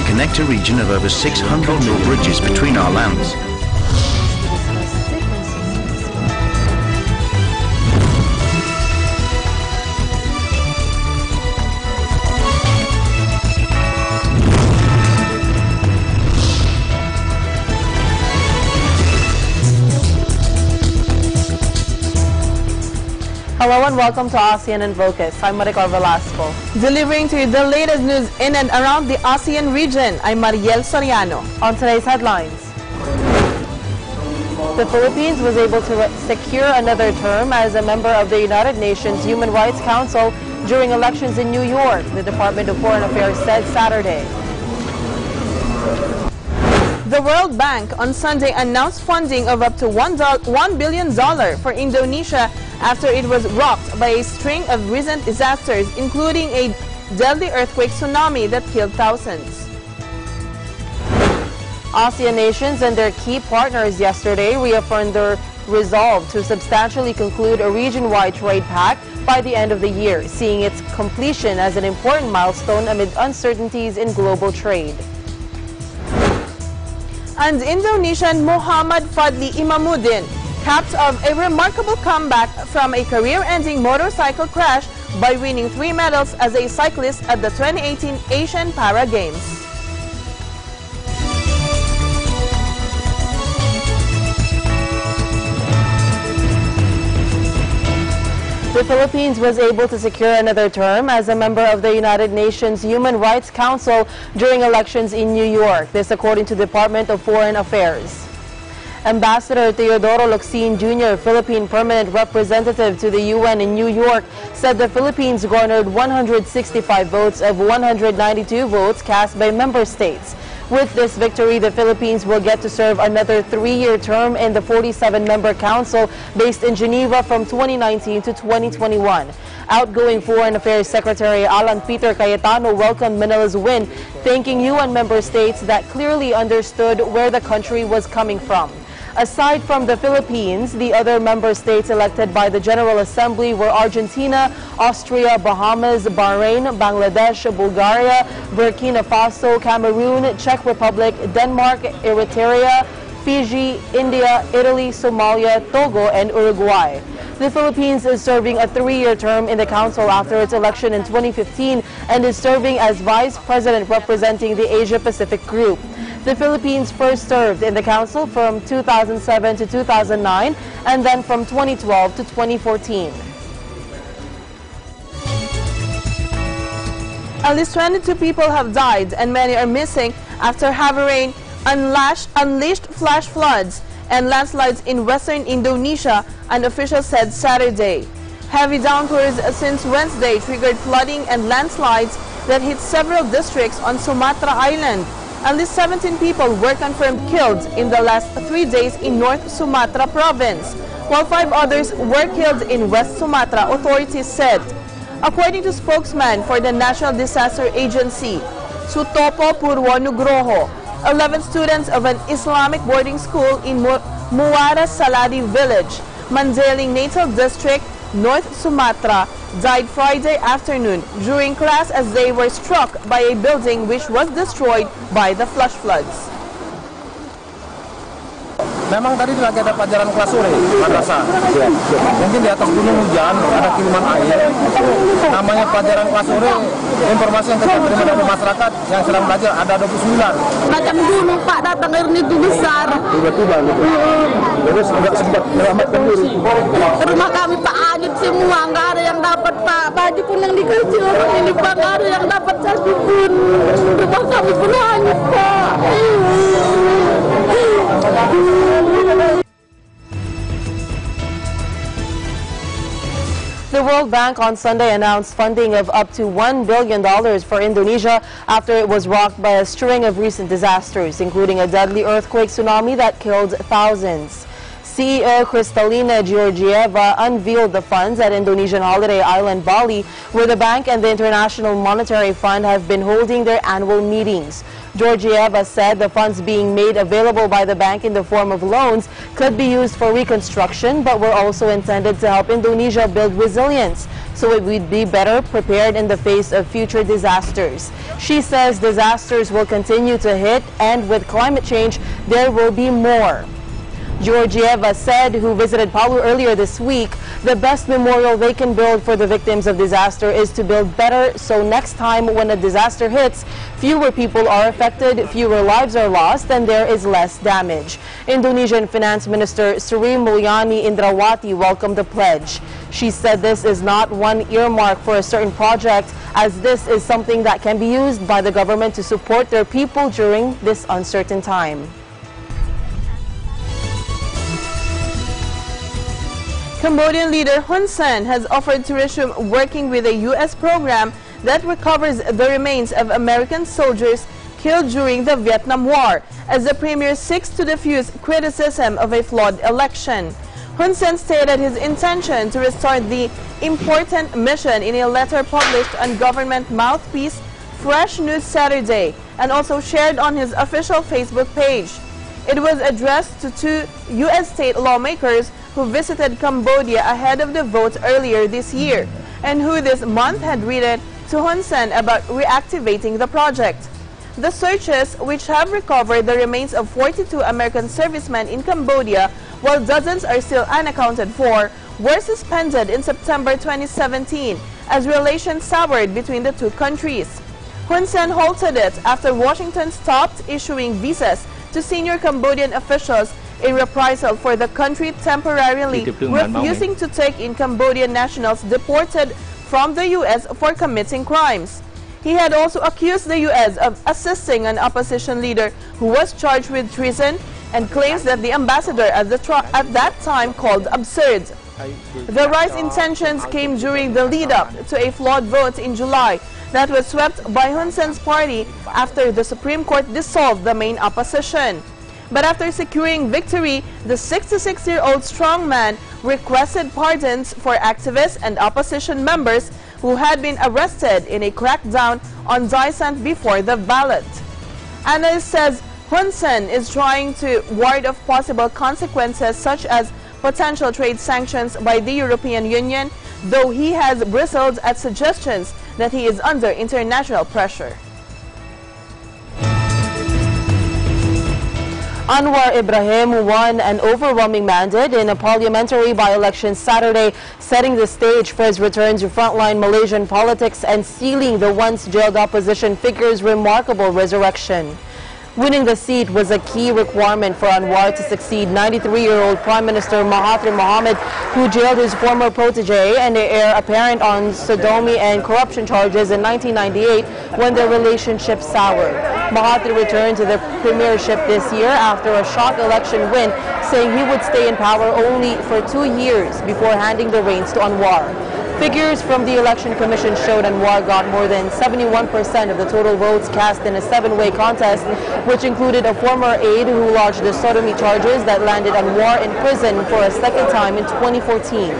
to connect a region of over 600 mil bridges between our lands. Hello and welcome to ASEAN in Focus. I'm Maricar Velasco. Delivering to you the latest news in and around the ASEAN region, I'm Mariel Soriano. On today's headlines, the Philippines was able to secure another term as a member of the United Nations Human Rights Council during elections in New York, the Department of Foreign Affairs said Saturday. The World Bank on Sunday announced funding of up to $1 billion for Indonesia after it was rocked by a string of recent disasters, including a deadly earthquake tsunami that killed thousands. ASEAN nations and their key partners yesterday reaffirmed their resolve to substantially conclude a region-wide trade pact by the end of the year, seeing its completion as an important milestone amid uncertainties in global trade. And Indonesian Muhammad Fadli Imamuddin capped off a remarkable comeback from a career-ending motorcycle crash by winning 3 medals as a cyclist at the 2018 Asian Para Games. The Philippines was able to secure another term as a member of the United Nations Human Rights Council during elections in New York. This according to the Department of Foreign Affairs. Ambassador Teodoro Locsin Jr., Philippine Permanent Representative to the UN in New York, said the Philippines garnered 165 votes of 192 votes cast by member states. With this victory, the Philippines will get to serve another 3-year term in the 47-member council based in Geneva from 2019 to 2021. Outgoing Foreign Affairs Secretary Alan Peter Cayetano welcomed Manila's win, thanking UN member states that clearly understood where the country was coming from. Aside from the Philippines, the other member states elected by the General Assembly were Argentina, Austria, Bahamas, Bahrain, Bangladesh, Bulgaria, Burkina Faso, Cameroon, Czech Republic, Denmark, Eritrea, Fiji, India, Italy, Somalia, Togo, and Uruguay. The Philippines is serving a 3-year term in the Council after its election in 2015 and is serving as Vice President representing the Asia-Pacific Group. The Philippines first served in the Council from 2007 to 2009 and then from 2012 to 2014. At least 22 people have died and many are missing after heavy rain unleashed flash floods and landslides in western Indonesia, an official said Saturday. Heavy downpours since Wednesday triggered flooding and landslides that hit several districts on Sumatra Island. At least 17 people were confirmed killed in the last 3 days in North Sumatra province, while 5 others were killed in West Sumatra, authorities said. According to spokesman for the National Disaster Agency, Sutopo Purwo Nugroho, 11 students of an Islamic boarding school in Muara Saladi village, Mandeling Natal District, North Sumatra, died Friday afternoon during class as they were struck by a building which was destroyed by the flash floods. Memang tadi lagi ada pelajaran kelas sore, madrasah. Mungkin di atas gunung hujan, ada kiriman air. Namanya pelajaran kelas sore, informasi yang kita terima dari masyarakat yang sedang belajar ada 29. Macam dulu Pak datang air itu besar. Tiba-tiba gitu. Terus nggak sempat menyelamatkan diri. Rumah kami Pak Ajit semua, nggak ada yang dapat Pak. Baju pun yang dikasih orang ini Pak, nggak ada yang dapat satu pun. Rumah kami pun hanyut Pak. The World Bank on Sunday announced funding of up to $1 billion for Indonesia after it was rocked by a string of recent disasters, including a deadly earthquake tsunami that killed thousands. CEO Kristalina Georgieva unveiled the funds at Indonesian holiday island Bali, where the bank and the International Monetary Fund have been holding their annual meetings. Georgieva said the funds being made available by the bank in the form of loans could be used for reconstruction, but were also intended to help Indonesia build resilience so it would be better prepared in the face of future disasters. She says disasters will continue to hit, and with climate change, there will be more. Georgieva said, who visited Palu earlier this week, the best memorial they can build for the victims of disaster is to build better, so next time when a disaster hits, fewer people are affected, fewer lives are lost, and there is less damage. Indonesian Finance Minister Sri Mulyani Indrawati welcomed the pledge. She said this is not one earmark for a certain project, as this is something that can be used by the government to support their people during this uncertain time. Cambodian leader Hun Sen has offered to resume working with a U.S. program that recovers the remains of American soldiers killed during the Vietnam War, as the premier seeks to diffuse criticism of a flawed election. Hun Sen stated his intention to restart the important mission in a letter published on government mouthpiece Fresh News Saturday and also shared on his official Facebook page. It was addressed to two U.S. state lawmakers who visited Cambodia ahead of the vote earlier this year, and who this month had written to Hun Sen about reactivating the project. The searches, which have recovered the remains of 42 American servicemen in Cambodia, while dozens are still unaccounted for, were suspended in September 2017 as relations soured between the two countries. Hun Sen halted it after Washington stopped issuing visas to senior Cambodian officials in reprisal for the country temporarily refusing to take in Cambodian nationals deported from the U.S. for committing crimes. He had also accused the U.S. of assisting an opposition leader who was charged with treason, and claims that the ambassador at that time called absurd. The rise in tensions came during the lead-up to a flawed vote in July that was swept by Hun Sen's party after the Supreme Court dissolved the main opposition. But after securing victory, the 66-year-old strongman requested pardons for activists and opposition members who had been arrested in a crackdown on dissent before the ballot. Analyst says Hun Sen is trying to ward off possible consequences such as potential trade sanctions by the European Union, though he has bristled at suggestions that he is under international pressure. Anwar Ibrahim won an overwhelming mandate in a parliamentary by-election Saturday, setting the stage for his return to frontline Malaysian politics and sealing the once jailed opposition figure's remarkable resurrection. Winning the seat was a key requirement for Anwar to succeed 93-year-old Prime Minister Mahathir Mohamad, who jailed his former protege and heir apparent on sodomy and corruption charges in 1998 when their relationship soured. Mahathir returned to the premiership this year after a shock election win, saying he would stay in power only for 2 years before handing the reins to Anwar. Figures from the Election Commission showed Anwar got more than 71% of the total votes cast in a 7-way contest, which included a former aide who lodged the sodomy charges that landed Anwar in prison for a second time in 2014.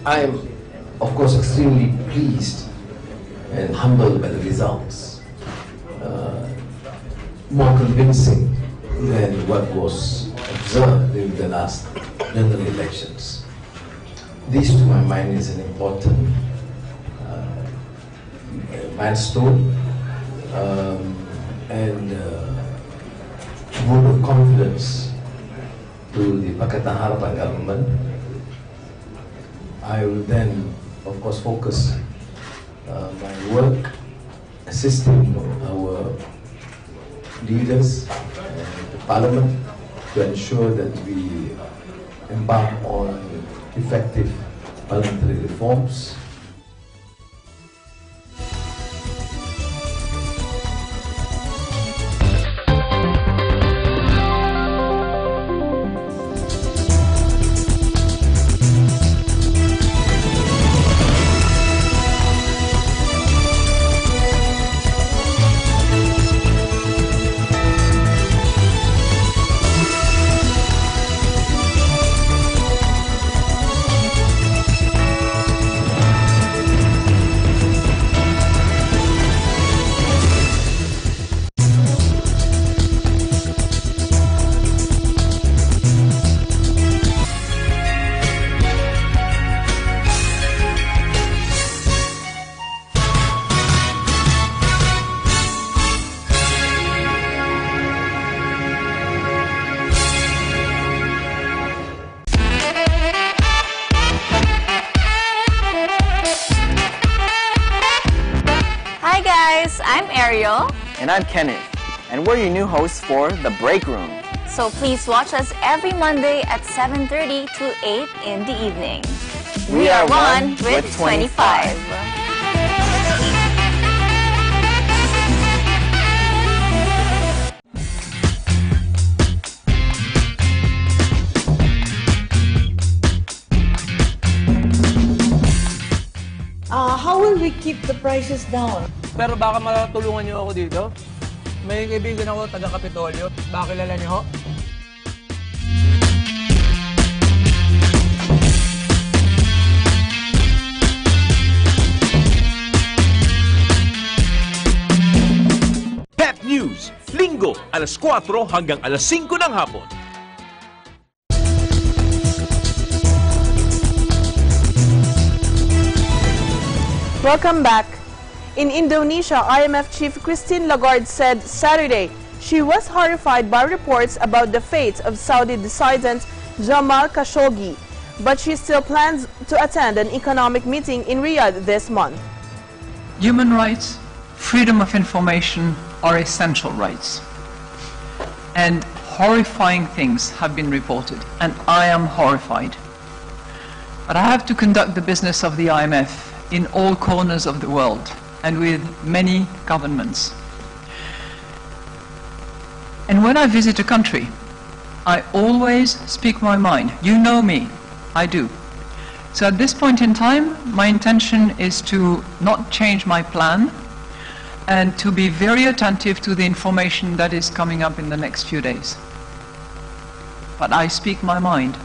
I am, of course, extremely pleased and humbled by the results, more convincing than what was observed in the last general elections. This, to my mind, is an important milestone and vote of confidence to the Pakatan Harapan government. I will then, of course, focus my work assisting our leaders and the parliament to ensure that we embark on effective parliamentary reforms. I'm Ariel. And I'm Kenneth. And we're your new hosts for The Break Room. So please watch us every Monday at 7:30 to 8 in the evening. We are one with 25. How will we keep the prices down? Pero baka matulungan niyo ako dito. May kaibigan ako, taga-Kapitolyo. Baka kilala niyo ho? Pep News, Linggo, alas 4 hanggang alas 5 ng hapon. Welcome back. In Indonesia, IMF Chief Christine Lagarde said Saturday she was horrified by reports about the fate of Saudi dissident Jamal Khashoggi, but she still plans to attend an economic meeting in Riyadh this month. Human rights, freedom of information are essential rights. And horrifying things have been reported, and I am horrified. But I have to conduct the business of the IMF in all corners of the world and with many governments. And when I visit a country, I always speak my mind. You know me, I do. So at this point in time, my intention is to not change my plan and to be very attentive to the information that is coming up in the next few days. But I speak my mind.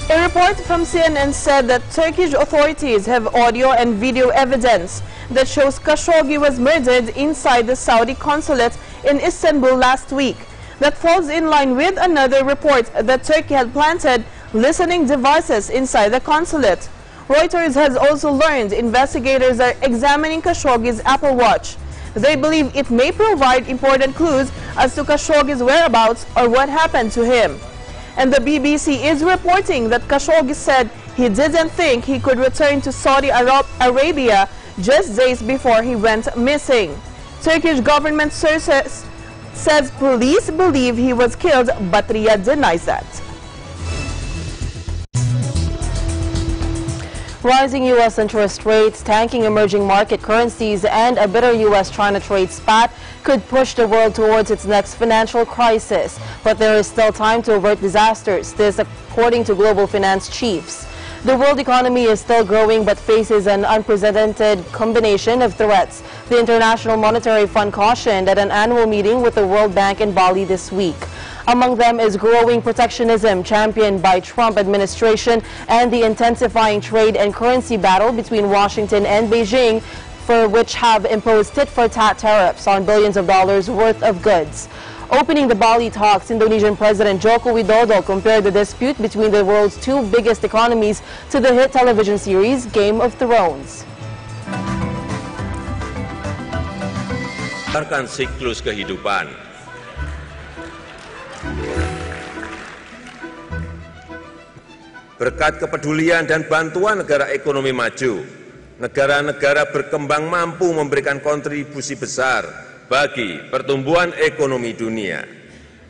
A report from CNN said that Turkish authorities have audio and video evidence that shows Khashoggi was murdered inside the Saudi consulate in Istanbul last week. That falls in line with another report that Turkey had planted listening devices inside the consulate. Reuters has also learned investigators are examining Khashoggi's Apple Watch. They believe it may provide important clues as to Khashoggi's whereabouts or what happened to him. And the BBC is reporting that Khashoggi said he didn't think he could return to Saudi Arabia just days before he went missing. Turkish government sources says police believe he was killed, but Riyadh denies that. Rising U.S. interest rates, tanking emerging market currencies, and a bitter U.S.-China trade spat could push the world towards its next financial crisis. But there is still time to avert disasters, this according to global finance chiefs. The world economy is still growing but faces an unprecedented combination of threats. The International Monetary Fund cautioned at an annual meeting with the World Bank in Bali this week. Among them is growing protectionism championed by Trump administration and the intensifying trade and currency battle between Washington and Beijing, for which have imposed tit-for-tat tariffs on billions of dollars worth of goods. Opening the Bali talks, Indonesian President Joko Widodo compared the dispute between the world's two biggest economies to the hit television series Game of Thrones. Siklus kehidupan. Berkat kepedulian dan bantuan negara ekonomi maju, negara-negara berkembang mampu memberikan kontribusi besar bagi pertumbuhan ekonomi dunia.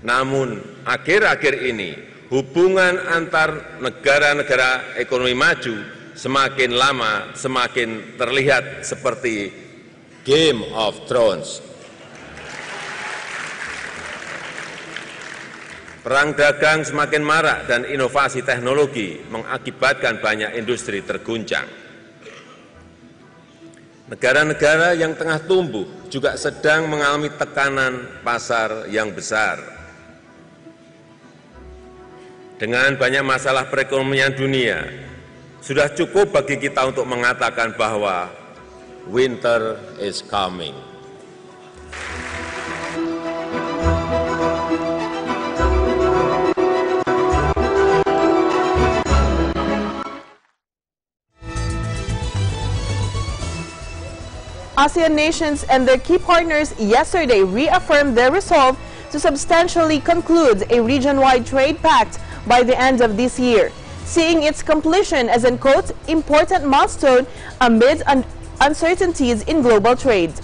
Namun, akhir-akhir ini, hubungan antar negara-negara ekonomi maju semakin lama semakin terlihat seperti Game of Thrones. Perang dagang semakin marak dan inovasi teknologi mengakibatkan banyak industri terguncang. Negara-negara yang tengah tumbuh juga sedang mengalami tekanan pasar yang besar. Dengan banyak masalah perekonomian dunia, sudah cukup bagi kita untuk mengatakan bahwa winter is coming. ASEAN nations and their key partners yesterday reaffirmed their resolve to substantially conclude a region-wide trade pact by the end of this year, seeing its completion as an, quote, important milestone amid uncertainties in global trade.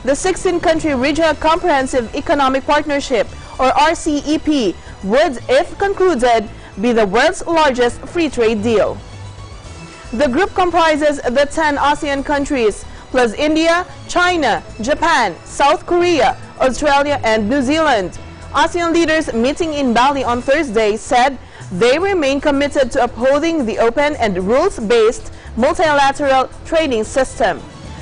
The 16-country Regional Comprehensive Economic Partnership, or RCEP, would, if concluded, be the world's largest free trade deal. The group comprises the 10 ASEAN countries, plus India, China, Japan, South Korea, Australia, and New Zealand. ASEAN leaders meeting in Bali on Thursday said they remain committed to upholding the open and rules-based multilateral trading system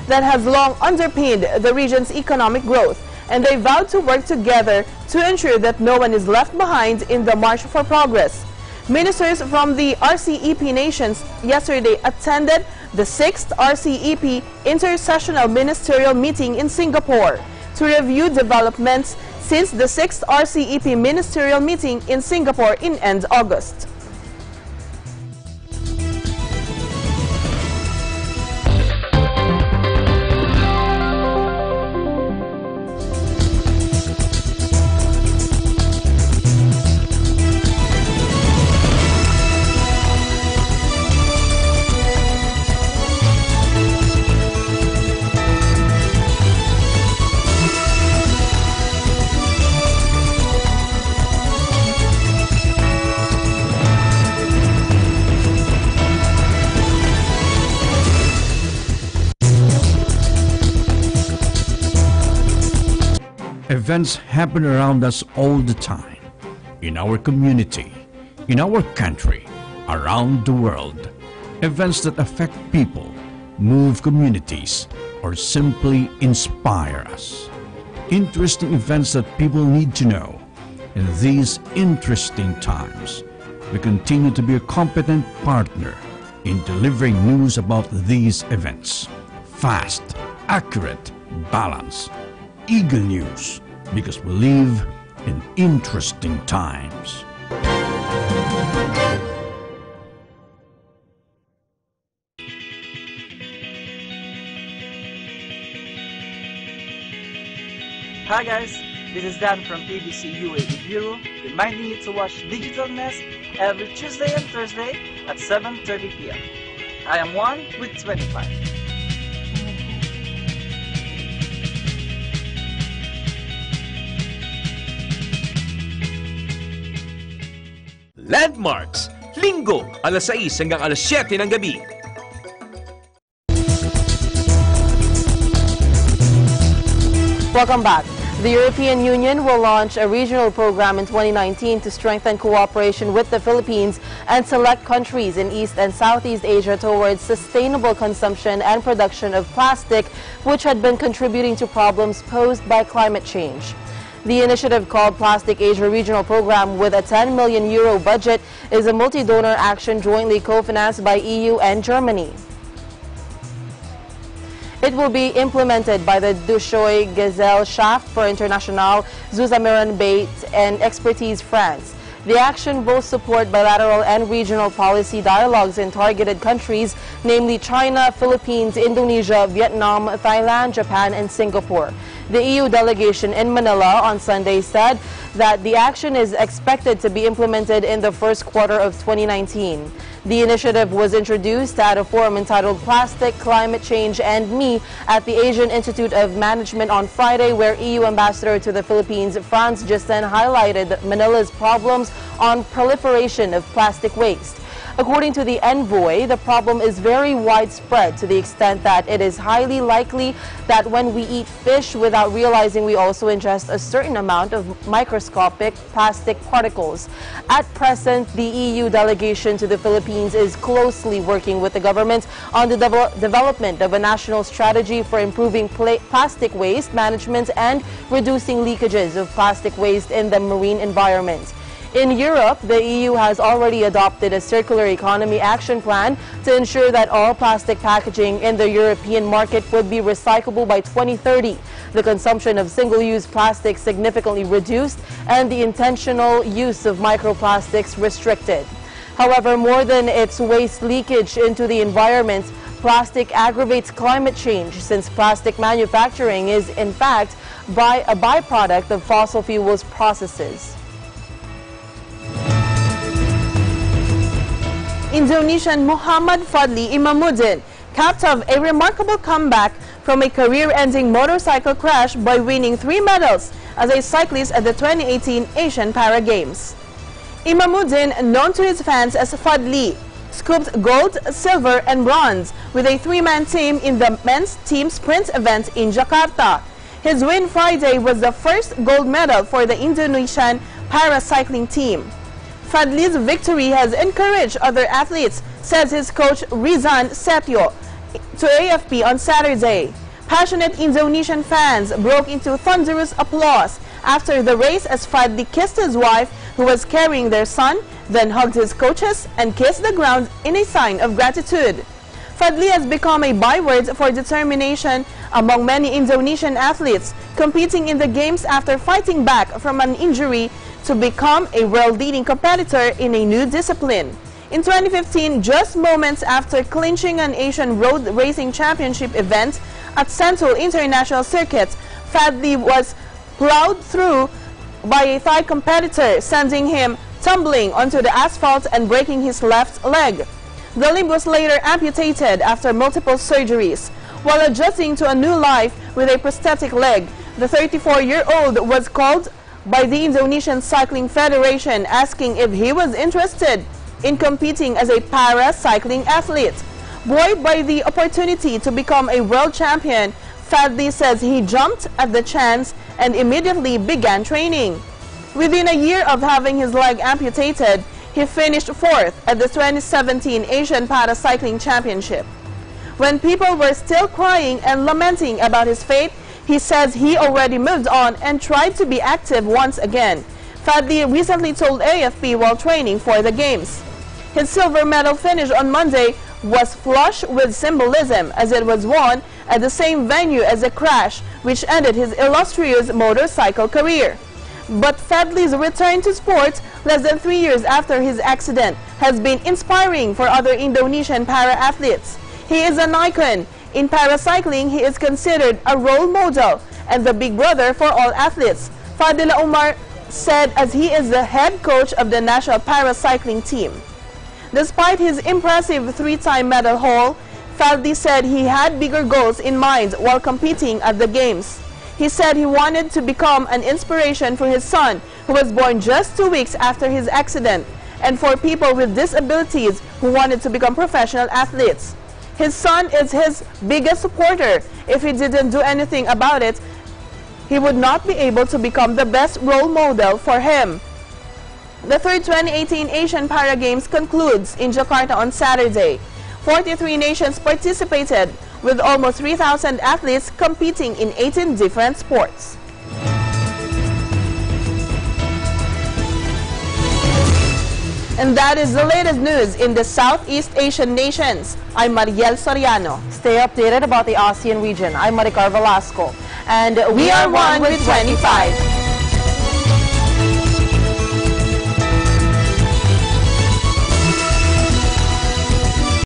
that has long underpinned the region's economic growth, and they vowed to work together to ensure that no one is left behind in the march for progress. Ministers from the RCEP nations yesterday attended the 6th RCEP Intersessional Ministerial Meeting in Singapore to review developments since the 6th RCEP Ministerial Meeting in Singapore in end August. Events happen around us all the time, in our community, in our country, around the world. Events that affect people, move communities, or simply inspire us. Interesting events that people need to know. In these interesting times, we continue to be a competent partner in delivering news about these events. Fast, accurate, balanced, eager news, because we live in interesting times. Hi guys, this is Dan from PBC UAE Bureau, reminding you to watch Digital Nest every Tuesday and Thursday at 7:30 p.m. I am 1 with 25. Landmarks, Linggo, alas 6 hanggang alas 7 ng gabi. Welcome back. The European Union will launch a regional program in 2019 to strengthen cooperation with the Philippines and select countries in East and Southeast Asia towards sustainable consumption and production of plastic, which had been contributing to problems posed by climate change. The initiative, called Plastic Asia Regional Program with a €10 million budget, is a multi-donor action jointly co-financed by EU and Germany. It will be implemented by the Dushoy Gesellschaft for International Zusammenarbeit and Expertise France. The action will support bilateral and regional policy dialogues in targeted countries, namely China, Philippines, Indonesia, Vietnam, Thailand, Japan, and Singapore. The EU delegation in Manila on Sunday said that the action is expected to be implemented in the first quarter of 2019. The initiative was introduced at a forum entitled Plastic, Climate Change and Me at the Asian Institute of Management on Friday, where EU Ambassador to the Philippines, Franz Jessen, highlighted Manila's problems on proliferation of plastic waste. According to the envoy, the problem is very widespread to the extent that it is highly likely that when we eat fish without realizing, we also ingest a certain amount of microscopic plastic particles. At present, the EU delegation to the Philippines is closely working with the government on the development of a national strategy for improving plastic waste management and reducing leakages of plastic waste in the marine environment. In Europe, the EU has already adopted a circular economy action plan to ensure that all plastic packaging in the European market would be recyclable by 2030. The consumption of single-use plastics significantly reduced and the intentional use of microplastics restricted. However, more than its waste leakage into the environment, plastic aggravates climate change, since plastic manufacturing is, in fact, a byproduct of fossil fuels processes. Indonesian Muhammad Fadli Imamuddin capped off a remarkable comeback from a career-ending motorcycle crash by winning 3 medals as a cyclist at the 2018 Asian Para Games. Imamuddin, known to his fans as Fadli, scooped gold, silver and bronze with a 3-man team in the men's team sprint event in Jakarta. His win Friday was the first gold medal for the Indonesian para-cycling team. Fadli's victory has encouraged other athletes, says his coach Rizan Setio to AFP on Saturday. Passionate Indonesian fans broke into thunderous applause after the race as Fadli kissed his wife, who was carrying their son, then hugged his coaches and kissed the ground in a sign of gratitude. Fadli has become a byword for determination among many Indonesian athletes competing in the games after fighting back from an injury to become a world-leading competitor in a new discipline. In 2015, just moments after clinching an Asian Road Racing Championship event at Sentul International Circuit, Fadli was plowed through by a Thai competitor, sending him tumbling onto the asphalt and breaking his left leg. The limb was later amputated after multiple surgeries. While adjusting to a new life with a prosthetic leg, the 34-year-old was called by the Indonesian Cycling Federation asking if he was interested in competing as a para-cycling athlete. Buoyed by the opportunity to become a world champion, Fadli says he jumped at the chance and immediately began training. Within a year of having his leg amputated, he finished 4th at the 2017 Asian Para-Cycling Championship. When people were still crying and lamenting about his fate, he says he already moved on and tried to be active once again. Fadli recently told AFP while training for the Games. His silver medal finish on Monday was flush with symbolism as it was won at the same venue as the crash which ended his illustrious motorcycle career. But Fadli's return to sport less than 3 years after his accident has been inspiring for other Indonesian para-athletes. He is an icon. In para-cycling, he is considered a role model and the big brother for all athletes, Fadila Umar said as he is the head coach of the national para-cycling team. Despite his impressive 3-time medal haul, Fadli said he had bigger goals in mind while competing at the Games. He said he wanted to become an inspiration for his son, who was born just 2 weeks after his accident, and for people with disabilities who wanted to become professional athletes. His son is his biggest supporter. If he didn't do anything about it, he would not be able to become the best role model for him. The third 2018 Asian Para Games concludes in Jakarta on Saturday. 43 nations participated, with almost 3,000 athletes competing in 18 different sports. And that is the latest news in the Southeast Asian nations. I'm Mariel Soriano. Stay updated about the ASEAN region. I'm Maricar Velasco. And we are one with 25.